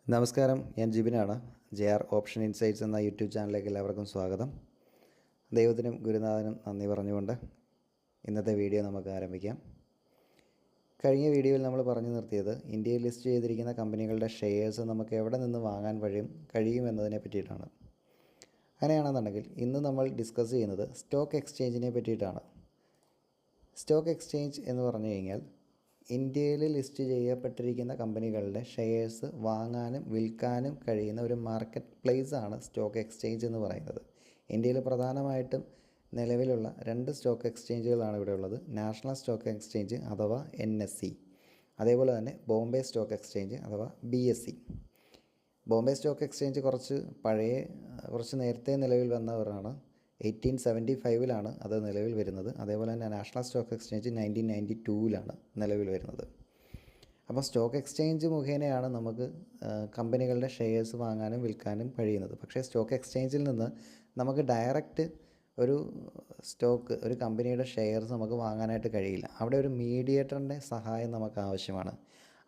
നമസ്കാരം, ഞാൻ ജിബിനാണ്. JR option insights എന്ന യൂട്യൂബ് ചാനലിലേക്ക് എല്ലാവർക്കും സ്വാഗതം. ദൈവത്തിനും ഗുരുനാഥനും നന്ദി പറഞ്ഞുകൊണ്ട് ഇന്നത്തെ വീഡിയോ നമുക്ക് ആരംഭിക്കാം. കഴിഞ്ഞ വീഡിയോയിൽ നമ്മൾ പറഞ്ഞു നിർത്തിയത് ഇന്ത്യയിൽ ലിസ്റ്റ് ചെയ്തിരിക്കുന്ന കമ്പനികളുടെ ഷെയർസ് നമുക്ക് എവിടെ നിന്ന് വാങ്ങാൻ കഴിയുമെന്നതിനെ പറ്റിയിട്ടാണ്. അങ്ങനെയാണെന്നുണ്ടെങ്കിൽ ഇന്ന് നമ്മൾ ഡിസ്കസ് ചെയ്യുന്നത് സ്റ്റോക്ക് എക്സ്ചേഞ്ചിനെ പറ്റിയിട്ടാണ്. സ്റ്റോക്ക് എക്സ്ചേഞ്ച് എന്ന് പറഞ്ഞു കഴിഞ്ഞാൽ ഇന്ത്യയിൽ ലിസ്റ്റ് ചെയ്യപ്പെട്ടിരിക്കുന്ന കമ്പനികളുടെ ഷെയർസ് വാങ്ങാനും വിൽക്കാനും കഴിയുന്ന ഒരു മാർക്കറ്റ് പ്ലേസാണ് സ്റ്റോക്ക് എക്സ്ചേഞ്ച് എന്ന് പറയുന്നത്. ഇന്ത്യയിൽ പ്രധാനമായിട്ടും നിലവിലുള്ള 2 സ്റ്റോക്ക് എക്സ്ചേഞ്ചുകളാണ് ഇവിടെ ഉള്ളത്. നാഷണൽ സ്റ്റോക്ക് എക്സ്ചേഞ്ച് അഥവാ NSE, അതേപോലെ തന്നെ ബോംബെ സ്റ്റോക്ക് എക്സ്ചേഞ്ച് അഥവാ BSE. ബോംബെ സ്റ്റോക്ക് എക്സ്ചേഞ്ച് കുറച്ച് നേരത്തെ നിലവിൽ വന്നവരാണ്. 1875 അത് നിലവിൽ വരുന്നത്. അതേപോലെ തന്നെ നാഷണൽ സ്റ്റോക്ക് എക്സ്ചേഞ്ച് 1992 നിലവിൽ വരുന്നത്. അപ്പോൾ സ്റ്റോക്ക് എക്സ്ചേഞ്ച് മുഖേനയാണ് നമുക്ക് കമ്പനികളുടെ ഷെയർസ് വാങ്ങാനും വിൽക്കാനും കഴിയുന്നത്. പക്ഷേ സ്റ്റോക്ക് എക്സ്ചേഞ്ചിൽ നിന്ന് നമുക്ക് ഡയറക്റ്റ് ഒരു കമ്പനിയുടെ ഷെയർസ് നമുക്ക് വാങ്ങാനായിട്ട് കഴിയില്ല. അവിടെ ഒരു മീഡിയേറ്ററിൻ്റെ സഹായം നമുക്ക് ആവശ്യമാണ്.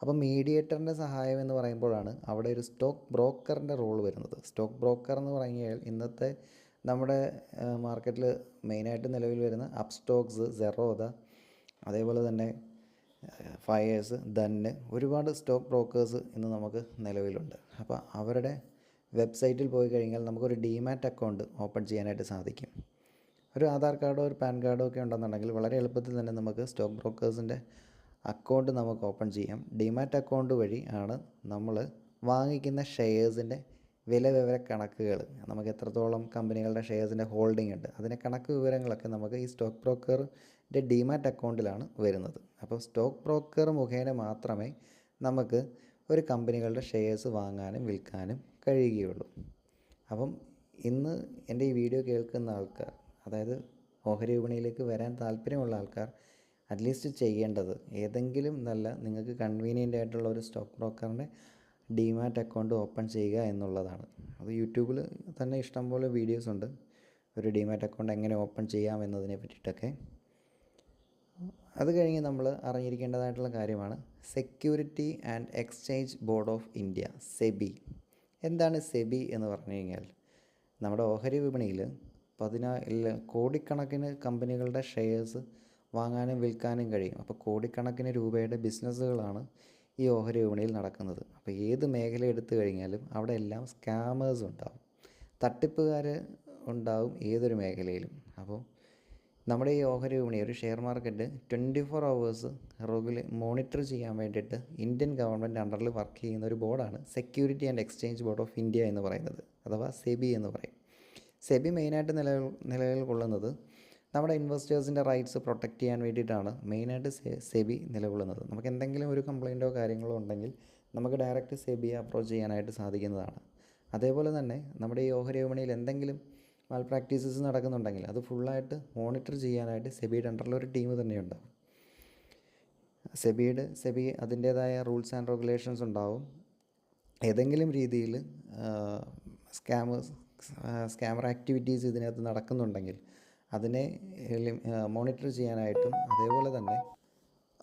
അപ്പോൾ മീഡിയേറ്ററിൻ്റെ സഹായം എന്ന് പറയുമ്പോഴാണ് അവിടെ ഒരു സ്റ്റോക്ക് ബ്രോക്കറിൻ്റെ റോൾ വരുന്നത്. സ്റ്റോക്ക് ബ്രോക്കർ എന്ന് പറഞ്ഞാൽ ഇന്നത്തെ നമ്മുടെ മാർക്കറ്റിൽ മെയിനായിട്ട് നിലവിൽ വരുന്ന അപ്സ്റ്റോക്സ്, സെറോദ, അതേപോലെ തന്നെ ഫയേഴ്സ്, ധന്, ഒരുപാട് സ്റ്റോക്ക് ബ്രോക്കേഴ്സ് ഇന്ന് നമുക്ക് നിലവിലുണ്ട്. അപ്പോൾ അവരുടെ വെബ്സൈറ്റിൽ പോയി കഴിഞ്ഞാൽ നമുക്കൊരു ഡിമാറ്റ് അക്കൗണ്ട് ഓപ്പൺ ചെയ്യാനായിട്ട് സാധിക്കും. ഒരു ആധാർ കാർഡോ ഒരു പാൻ കാർഡോ ഒക്കെ ഉണ്ടെന്നുണ്ടെങ്കിൽ വളരെ എളുപ്പത്തിൽ തന്നെ നമുക്ക് സ്റ്റോക്ക് ബ്രോക്കേഴ്സിൻ്റെ അക്കൗണ്ട് നമുക്ക് ഓപ്പൺ ചെയ്യാം. ഡിമാറ്റ് അക്കൗണ്ട് വഴി ആണ് നമ്മൾ വാങ്ങിക്കുന്ന ഷെയർസിൻ്റെ വിവര കണക്കുകൾ, നമുക്ക് എത്രത്തോളം കമ്പനികളുടെ ഷെയർസിൻ്റെ ഹോൾഡിംഗ് ഉണ്ട്, അതിൻ്റെ കണക്ക് വിവരങ്ങളൊക്കെ നമുക്ക് ഈ സ്റ്റോക്ക് ബ്രോക്കറിൻ്റെ ഡിമാറ്റ് അക്കൗണ്ടിലാണ് വരുന്നത്. അപ്പോൾ സ്റ്റോക്ക് ബ്രോക്കർ മുഖേന മാത്രമേ നമുക്ക് ഒരു കമ്പനികളുടെ ഷെയർസ് വാങ്ങാനും വിൽക്കാനും കഴിയുകയുള്ളൂ. അപ്പം ഇന്ന് എൻ്റെ ഈ വീഡിയോ കേൾക്കുന്ന ആൾക്കാർ, അതായത് ഓഹരി വിപണിയിലേക്ക് വരാൻ താല്പര്യമുള്ള ആൾക്കാർ അറ്റ്ലീസ്റ്റ് ചെയ്യേണ്ടത് ഏതെങ്കിലും നിങ്ങൾക്ക് കൺവീനിയൻ്റ് ആയിട്ടുള്ള ഒരു സ്റ്റോക്ക് ബ്രോക്കറിൻ്റെ ഡിമാറ്റ് അക്കൗണ്ട് ഓപ്പൺ ചെയ്യുക എന്നുള്ളതാണ്. അത് യൂട്യൂബിൽ തന്നെ ഇഷ്ടംപോലെ വീഡിയോസ് ഉണ്ട് ഒരു ഡിമാറ്റ് അക്കൗണ്ട് എങ്ങനെ ഓപ്പൺ ചെയ്യാം എന്നതിനെ പറ്റിയിട്ടൊക്കെ. അത് കഴിഞ്ഞ് നമ്മൾ അറിഞ്ഞിരിക്കേണ്ടതായിട്ടുള്ള കാര്യമാണ് security and exchange board of India, SEBI. എന്താണ് സെബി എന്ന് പറഞ്ഞു കഴിഞ്ഞാൽ, നമ്മുടെ ഓഹരി വിപണിയിൽ കോടിക്കണക്കിന് കമ്പനികളുടെ ഷെയർസ് വാങ്ങാനും വിൽക്കാനും കഴിയും. അപ്പോൾ കോടിക്കണക്കിന് രൂപയുടെ ബിസിനസ്സുകളാണ് ഈ ഓഹരി വിപണിയിൽ നടക്കുന്നത്. അപ്പോൾ ഏത് മേഖല എടുത്തു കഴിഞ്ഞാലും അവിടെ എല്ലാം സ്കാമേഴ്സ് ഉണ്ടാവും, തട്ടിപ്പുകാർ ഉണ്ടാവും ഏതൊരു മേഖലയിലും. അപ്പോൾ നമ്മുടെ ഈ ഓഹരി വിപണി, ഒരു ഷെയർ മാർക്കറ്റ് 24 hours മോണിറ്റർ ചെയ്യാൻ വേണ്ടിയിട്ട് ഇന്ത്യൻ ഗവൺമെൻറ് അണ്ടറിൽ വർക്ക് ചെയ്യുന്ന ഒരു ബോർഡാണ് security and exchange board of India എന്ന് പറയുന്നത്, അഥവാ സെബി എന്ന് പറയും. സെബി മെയിനായിട്ട് നിലവിൽ കൊള്ളുന്നത് നമ്മുടെ ഇൻവെസ്റ്റേഴ്സിൻ്റെ റൈറ്റ്സ് പ്രൊട്ടക്റ്റ് ചെയ്യാൻ വേണ്ടിയിട്ടാണ് മെയിനായിട്ട് സെബി നിലകൊള്ളുന്നത്. നമുക്ക് എന്തെങ്കിലും ഒരു കംപ്ലയിൻറ്റോ കാര്യങ്ങളോ ഉണ്ടെങ്കിൽ നമുക്ക് ഡയറക്റ്റ് സെബിയെ അപ്രോച്ച് ചെയ്യാനായിട്ട് സാധിക്കുന്നതാണ്. അതേപോലെ തന്നെ നമ്മുടെ ഈ ഓഹരി വിപണിയിൽ എന്തെങ്കിലും മാൽ പ്രാക്ടീസസ് നടക്കുന്നുണ്ടെങ്കിൽ അത് ഫുള്ളായിട്ട് മോണിറ്റർ ചെയ്യാനായിട്ട് സെബിയുടെ അണ്ടറിൽ ഒരു ടീം തന്നെയുണ്ടാവും. സെബി അതിൻ്റേതായ റൂൾസ് ആൻഡ് റെഗുലേഷൻസ് ഉണ്ടാവും. ഏതെങ്കിലും രീതിയിൽ സ്കാമർ ആക്ടിവിറ്റീസ് ഇതിനകത്ത് നടക്കുന്നുണ്ടെങ്കിൽ അതിനെ മോണിറ്റർ ചെയ്യാനായിട്ടും, അതേപോലെ തന്നെ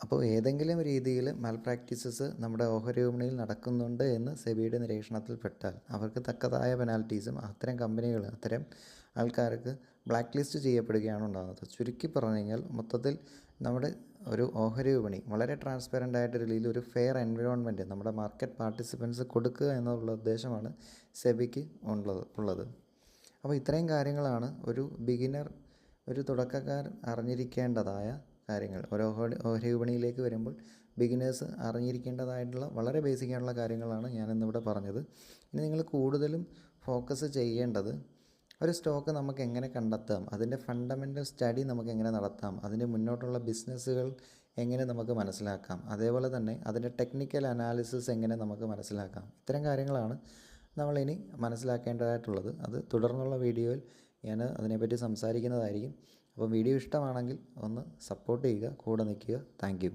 അപ്പോൾ ഏതെങ്കിലും രീതിയിൽ മാൽ പ്രാക്ടീസസ് നമ്മുടെ ഓഹരി വിപണിയിൽ നടക്കുന്നുണ്ട് എന്ന് സെബിയുടെ നിരീക്ഷണത്തിൽപ്പെട്ടാൽ അവർക്ക് തക്കതായ പെനാൽറ്റീസും അത്തരം ആൾക്കാർക്ക് ബ്ലാക്ക് ലിസ്റ്റ് ചെയ്യപ്പെടുകയാണ് ഉണ്ടാകുന്നത്. ചുരുക്കി പറഞ്ഞു കഴിഞ്ഞാൽ മൊത്തത്തിൽ നമ്മുടെ ഒരു ഓഹരി വിപണി വളരെ ട്രാൻസ്പെറൻ്റ് ആയിട്ട് രീതിയിൽ ഒരു ഫെയർ എൻവയോൺമെൻറ്റ് നമ്മുടെ മാർക്കറ്റ് പാർട്ടിസിപ്പൻസ് കൊടുക്കുക എന്നുള്ള ഉദ്ദേശമാണ് സെബിക്ക് ഉള്ളത്. അപ്പോൾ ഇത്രയും കാര്യങ്ങളാണ് ഒരു തുടക്കക്കാരൻ അറിഞ്ഞിരിക്കേണ്ടതായ കാര്യങ്ങൾ. ഓഹരി വിപണിയിലേക്ക് വരുമ്പോൾ ബിഗിനേഴ്സ് അറിഞ്ഞിരിക്കേണ്ടതായിട്ടുള്ള വളരെ ബേസിക് ആയിട്ടുള്ള കാര്യങ്ങളാണ് ഞാനിന്നിവിടെ പറഞ്ഞത്. ഇനി നിങ്ങൾ കൂടുതലും ഫോക്കസ് ചെയ്യേണ്ടത് ഒരു സ്റ്റോക്ക് നമുക്ക് എങ്ങനെ കണ്ടെത്താം, അതിൻ്റെ ഫണ്ടമെൻ്റൽ സ്റ്റഡി നമുക്ക് എങ്ങനെ നടത്താം, അതിൻ്റെ മുന്നോട്ടുള്ള ബിസിനസ്സുകൾ എങ്ങനെ നമുക്ക് മനസ്സിലാക്കാം, അതേപോലെ തന്നെ അതിൻ്റെ ടെക്നിക്കൽ അനാലിസിസ് എങ്ങനെ നമുക്ക് മനസ്സിലാക്കാം. ഇത്തരം കാര്യങ്ങളാണ് നമ്മളിനി മനസ്സിലാക്കേണ്ടതായിട്ടുള്ളത്. അത് തുടർന്നുള്ള വീഡിയോയിൽ ഞാൻ അതിനെപ്പറ്റി സംസാരിക്കുന്നതായിരിക്കും. അപ്പോൾ വീഡിയോ ഇഷ്ടമാണെങ്കിൽ ഒന്ന് സപ്പോർട്ട് ചെയ്യുക, കൂടെ നിൽക്കുക. Thank you.